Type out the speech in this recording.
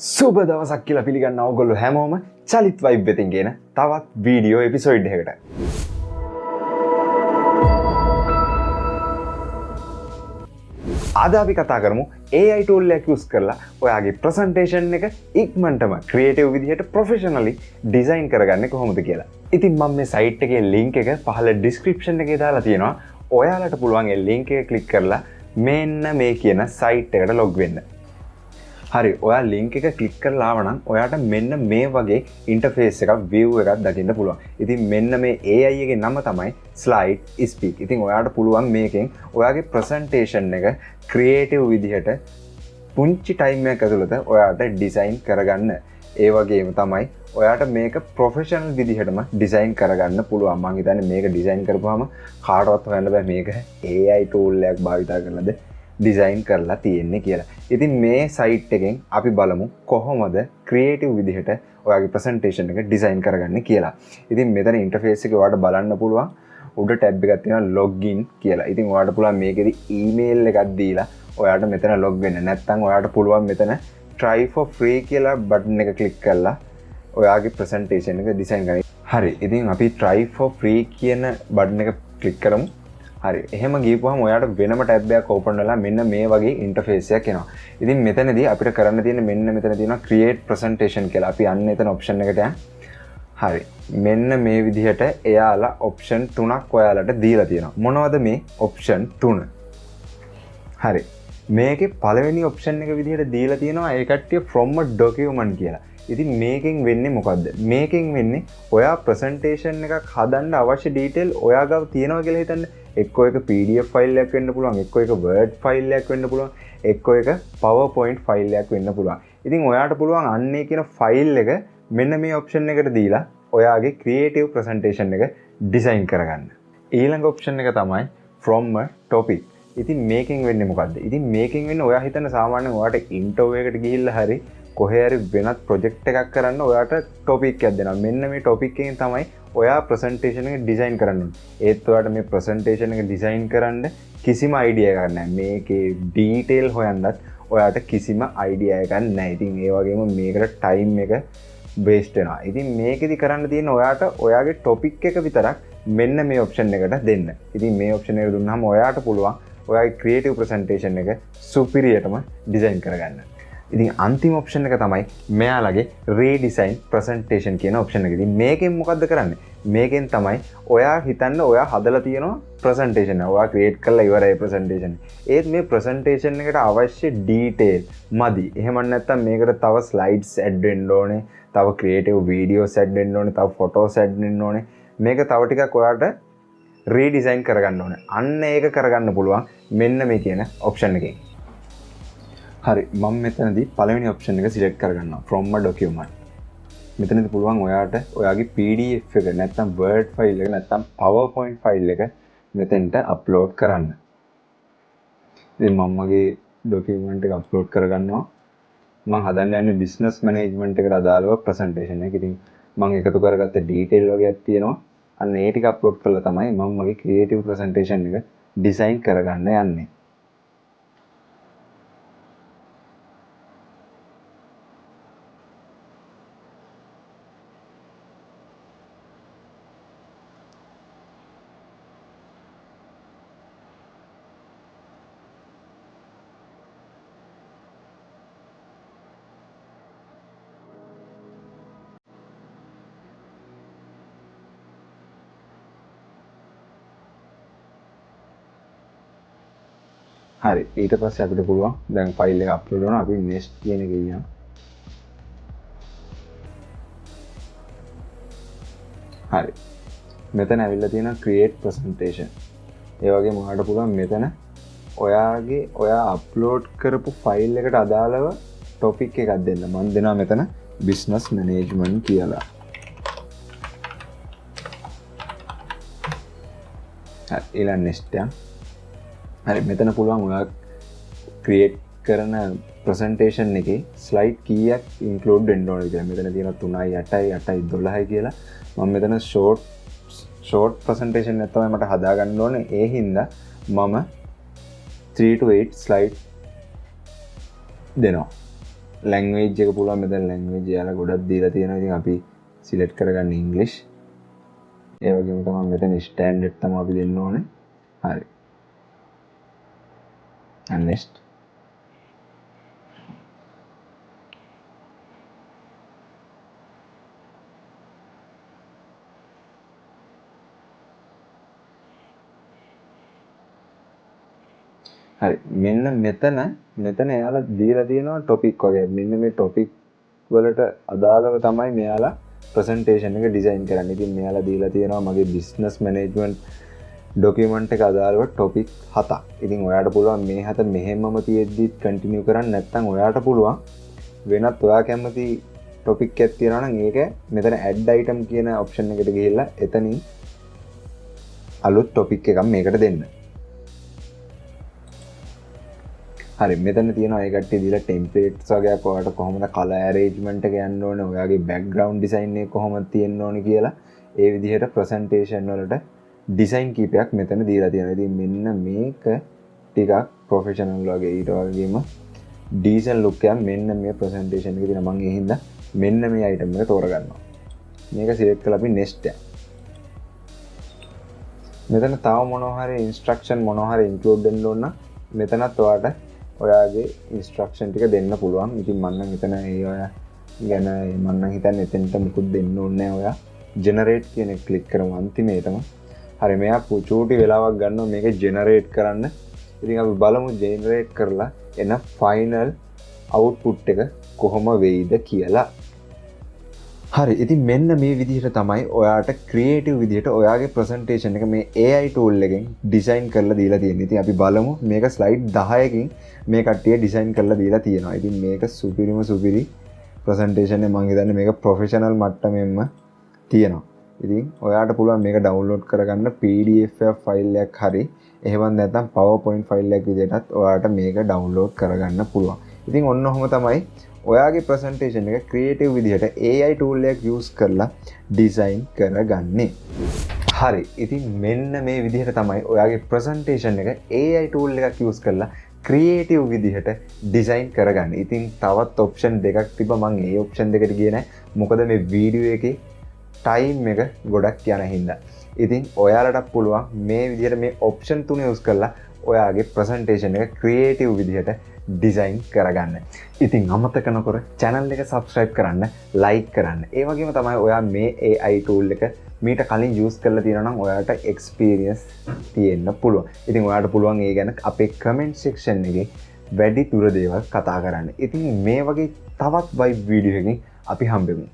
සුබ දවසක් කියලා පිළිගන්න ඕගොල්ලෝ හැමෝම චලිත් වයිබ් එකෙන් ගෙන තවත් වීඩියෝ එපිසෝඩ් එකකට. අද අපි කතා කරමු AI tool එකක් use කරලා ඔයාගේ presentation එක ඉක්මනටම creative විදිහට professionally design කරගන්නේ කොහොමද කියලා. ඉතින් මම මේ site එකේ link එක පහළ description එකේ දාලා තියෙනවා. ඔයාලට පුළුවන් ඒ link එක click කරලා මෙන්න මේ කියන site එකට log වෙන්න. හරි ඔයා ලින්ක් එක ක්ලික් කරලා ආවනම් ඔයාට මෙන්න මේ වගේ ඉන්ටර්ෆේස් එකක් view එකක් දකින්න පුළුවන්. ඉතින් මෙන්න මේ AI එකේ නම තමයි Slide Speak. ඉතින් ඔයාට පුළුවන් මේකෙන් ඔයාගේ presentation එක creative විදිහට පුංචි time එකක් ඇතුළත ඔයාට design කරගන්න. ඒ වගේම තමයි ඔයාට මේක professional විදිහටම design කරගන්න පුළුවන්. මම හිතන්නේ මේක design කරපුවාම කාටවත් හොයන්න බෑ මේක AI tool එකක් භාවිත කරලාද ඩිසයින් කරලා තියෙන්නේ කියලා. ඉතින් මේ සයිට් එකෙන් අපි බලමු කොහොමද ක්‍රියේටිව් විදිහට ඔයාගේ ප්‍රසන්ටේෂන් එක ඩිසයින් කරගන්නේ කියලා. ඉතින් මෙතන ඉන්ටර්ෆේස් එක ඔයාලට බලන්න පුළුවන්. උඩ ටැබ් එකක් තියෙනවා login කියලා. ඉතින් ඔයාලට පුළුවන් මේකෙදි ඊමේල් එකක් දීලා ඔයාලට මෙතන log වෙන්න. නැත්නම් ඔයාලට පුළුවන් මෙතන try for free කියලා බටන් එක ක්ලික් කරලා ඔයාගේ ප්‍රසන්ටේෂන් එක ඩිසයින් කරන්න. හරි. ඉතින් අපි try for free කියන බටන් එක ක්ලික් කරමු. හරි එහෙම ගිහපුවම ඔයාට වෙනම ටැබ් එකක් ඕපන් වෙලා මෙන්න මේ වගේ ඉන්ටර්ෆේස් එකක් එනවා. ඉතින් මෙතනදී අපිට කරන්න තියෙන්නේ මෙන්න මෙතන තියෙනවා create presentation කියලා. අපි අන්න එතන option එකට යන්න. හරි. මෙන්න මේ විදිහට එයාලා option 3ක් ඔයාලට දීලා තියෙනවා. මොනවද මේ option 3? හරි. මේකේ පළවෙනි option එක විදිහට දීලා තියෙනවා ඒ කට්ටිය from a document කියලා. ඉතින් මේකෙන් වෙන්නේ මොකද්ද? මේකෙන් වෙන්නේ ඔයා presentation එකක් හදන්න අවශ්‍ය detail ඔයා ගාව තියෙනවා කියලා හිතන්න. එක්කෝ එක PDF ෆයිල් එකක් වෙන්න පුළුවන්, එක්කෝ එක Word ෆයිල් එකක් වෙන්න පුළුවන්, එක්කෝ එක PowerPoint ෆයිල් එකක් වෙන්න පුළුවන්. ඉතින් ඔයාට පුළුවන් අන්නේ කියන ෆයිල් එක මෙන්න මේ option එකට දීලා ඔයාගේ creative presentation එක design කරගන්න. ඊළඟ option එක තමයි from a topic. ඉතින් මේකෙන් වෙන්නේ මොකද්ද? ඉතින් මේකෙන් වෙන්නේ ඔයා හිතන සාමාන්‍යයෙන් ඔයාට interview එකට ගිහිල්ලා හරි කොහේ හරි වෙනත් project එකක් කරන්න ඔයාට topic එකක් දෙනවා. මෙන්න මේ topic එකෙන් තමයි ඔයා presentation එක design කරන්න ඕනේ. ඒත් ඔයාට මේ presentation එක design කරන්න කිසිම idea එකක් නැහැ. මේකේ detail හොයන්නත් ඔයාට කිසිම idea එකක් නැහැ. ඉතින් ඒ වගේම මේකට time එක waste වෙනවා. ඉතින් මේකෙදි කරන්න තියෙන ඔයාට ඔයාගේ topic එක විතරක් මෙන්න මේ option එකට දෙන්න. ඉතින් මේ option එක දුන්නාම ඔයාට පුළුවන් ඔයාගේ creative presentation එක superiorටම design කරගන්න. ඉතින් අන්තිම option එක තමයි මෙයාලගේ redesign presentation කියන option එක. ඉතින් මේකෙන් මොකද්ද කරන්නේ? මේකෙන් තමයි ඔයා හිතන්න ඔයා හදලා තියෙන presentation එක. ඔයා create කරලා ඉවරයි presentation එක. ඒත් මේ presentation එකට අවශ්‍ය detail මදි. එහෙම නැත්නම් මේකට තව slides add වෙන්න ඕනේ, තව creative videos add වෙන්න ඕනේ, තව photos add වෙන්න ඕනේ. මේක තව ටිකක් ඔයාට redesign කරගන්න ඕනේ. අන්න ඒක කරගන්න පුළුවන් මෙන්න මේ කියන option එකෙන්. හරි මම මෙතනදී පළවෙනි option එක select කරගන්නවා from a document. මෙතනදී පුළුවන් ඔයාට ඔයාගේ PDF එක නැත්නම් Word file එක නැත්නම් PowerPoint file එක මෙතෙන්ට upload කරන්න. ඉතින් මම මගේ document එක upload කරගන්නවා. මම හදන්න යන්නේ business management එකට අදාළව presentation එක. ඉතින් මම එකතු කරගත්ත detail වගේක් තියෙනවා. අන්න ඒ ටික upload කරලා තමයි මම මගේ creative presentation එක design කරගන්න යන්නේ. හරි ඊට පස්සේ අපිට පුළුවන් දැන් ෆයිල් එක අප්ලෝඩ් කරනවා. අපි next කියන එක කියනවා. හරි මෙතන ඇවිල්ලා තියෙනවා create presentation. ඒ වගේම ඔයාලට පුළුවන් මෙතන ඔයා අප්ලෝඩ් කරපු ෆයිල් එකට අදාළව topic එකක් දෙන්න. මම දෙනවා මෙතන business management කියලා. හරි ඊළඟ next යන්න. හරි මෙතන පුළුවන් ඔයා create කරන presentation එකේ slide කීයක් include වෙන්න ඕනද කියලා. මෙතන තියෙනවා 3යි 8යි 8යි 12යි කියලා. මම මෙතන short presentation එක තමයි මට හදා ගන්න ඕනේ. ඒ හින්දා මම 3 to 8 slide දෙනවා. ලැන්ග්වේජ් එක පුළුවන් මෙතන ලැන්ග්වේජ් යාලා ගොඩක් දීලා තියෙනවා. ඉතින් අපි සිලෙක්ට් කරගන්න ඉංග්‍රීසි. ඒ වගේම තමයි මෙතන ස්ටෑන්ඩඩ් තමයි අපි දෙන්න ඕනේ. හරි. and next හරි මෙන්න මෙතන එයාලා දීලා තියෙනවා ටොපික් වගේ. මෙන්න මේ ටොපික් වලට අදාළව තමයි මෙයාලා ප්‍රසන්ටේෂන් එක ඩිසයින් කරන්නේ. ඉතින් මෙයාලා දීලා තියෙනවා මගේ බිස්නස් මැනේජ්මන්ට් ඩොකියුමන්ට් එක අදාළව ටොපික් 7ක්. ඉතින් ඔයාට පුළුවන් මේ 7 මෙහෙමම තියෙද්දිත් කන්ටිනියු කරන්න. නැත්නම් ඔයාට පුළුවන් වෙනත් ඔයා කැමති ටොපික් එකක් තියෙනවා නම් ඒක මෙතන ඇඩ් අයිටම් කියන ඔප්ෂන් එකට ගිහිල්ලා එතනින් අලුත් ටොපික් එකක් මේකට දෙන්න. හරි මෙතන තියෙනවා ඒ කට්ටිය දීලා ටෙම්ප්ලේට්ස් වගේක් ඔයාලට කොහොමද කලර් ඇරේන්ජ්මන්ට් එක යන්න ඕනේ, ඔයාගේ බෑග්ග්‍රවුන්ඩ් ඩිසයින් එක කොහොමද තියෙන්න ඕනේ කියලා ඒ විදිහට ප්‍රසන්ටේෂන් වලට ඩිසයින් කීපයක් මෙතන දීලා තියෙනවා. ඉතින් මෙන්න මේක ටිකක් ප්‍රොෆෙෂනල් වගේ ඊට වගේම ඩීසන්ට් ලුක් එකක් මෙන්න මේ ප්‍රසන්ටේෂන් එකේ තියෙනවා. මම ඒ හින්දා මෙන්න මේ අයිටම් එක තෝරගන්නවා. මේක සිලෙක්ට් කරලා අපි නෙක්ස්ට් එක. මෙතන තව මොනවා හරි ඉන්ස්ට්‍රක්ෂන් මොනවා හරි ඉන්ක්ලූඩ් වෙන්න ඕන නම් මෙතනත් ඔයාට ඔයාගේ ඉන්ස්ට්‍රක්ෂන් ටික දෙන්න පුළුවන්. ඉතින් මම නම් හිතන ඒ ඔයා ගැන මම නම් හිතන්නේ එතෙන්ට මුකුත් දෙන්න ඕනේ නැහැ. ඔයා ජෙනරේට් කියන එක ක්ලික් කරමු අන්තිමේටම. හරි මෙයා චූටි වෙලාවක් ගන්නවා මේක ජෙනරේට් කරන්න. ඉතින් අපි බලමු ජෙනරේට් කරලා එන ෆයිනල් අවුට්පුට් එක කොහොම වෙයිද කියලා. හරි ඉතින් මෙන්න මේ විදිහට තමයි ඔයාට ක්‍රියේටිව් විදිහට ඔයාගේ ප්‍රසන්ටේෂන් එක මේ AI tool එකෙන් ඩිසයින් කරලා දීලා තියෙනවා. ඉතින් අපි බලමු මේක ස්ලයිඩ් 10කින් මේ කට්ටිය ඩිසයින් කරලා දීලා තියෙනවා. ඉතින් මේක සුපිරි ප්‍රසන්ටේෂන් එක මම හිතන්නේ මේක ප්‍රොෆෙෂනල් මට්ටමෙන්ම තියෙනවා. ඉතින් ඔයාට පුළුවන් මේක ඩවුන්ලෝඩ් කරගන්න PDF ෆයිල් එකක් හරි එහෙම නැත්නම් PowerPoint ෆයිල් එකක් විදිහටත් ඔයාට මේක ඩවුන්ලෝඩ් කරගන්න පුළුවන්. ඉතින් ඔන්න ඔහොම තමයි ඔයාගේ ප්‍රසන්ටේෂන් එක ක්‍රියේටිව් විදිහට AI tool එකක් යූස් කරලා ඩිසයින් කරගන්නේ. හරි ඉතින් මෙන්න මේ විදිහට තමයි ඔයාගේ ප්‍රසන්ටේෂන් එක AI tool එකක් යූස් කරලා ක්‍රියේටිව් විදිහට ඩිසයින් කරගන්න. ඉතින් තවත් ඔප්ෂන් දෙකක් තිබ්බා. මම ඒ ඔප්ෂන් දෙකට ගියේ නැහැ. මොකද මේ වීඩියෝ එකේ ටයිම් එක ගොඩක් යන හින්දා. ඉතින් ඔයාලට පුළුවන් මේ විදිහට මේ ඔප්ෂන් තුන යූස් කරලා ඔයාගේ ප්‍රසන්ටේෂන් එක ක්‍රියේටිව් විදිහට ඩිසයින් කරගන්න. ඉතින් අමතක නොකර channel එක subscribe කරන්න, like කරන්න. ඒ වගේම තමයි ඔයා මේ AI tool එක මීට කලින් use කරලා තියෙනවා නම් ඔයාට experience තියෙන්න පුළුවන්. ඉතින් ඔයාට පුළුවන් ඒ ගැන අපේ comment section එකේ වැඩි දුර දේවල් කතා කරන්න. ඉතින් මේ වගේ තවත් vibe video එකකින් අපි හම්බෙමු.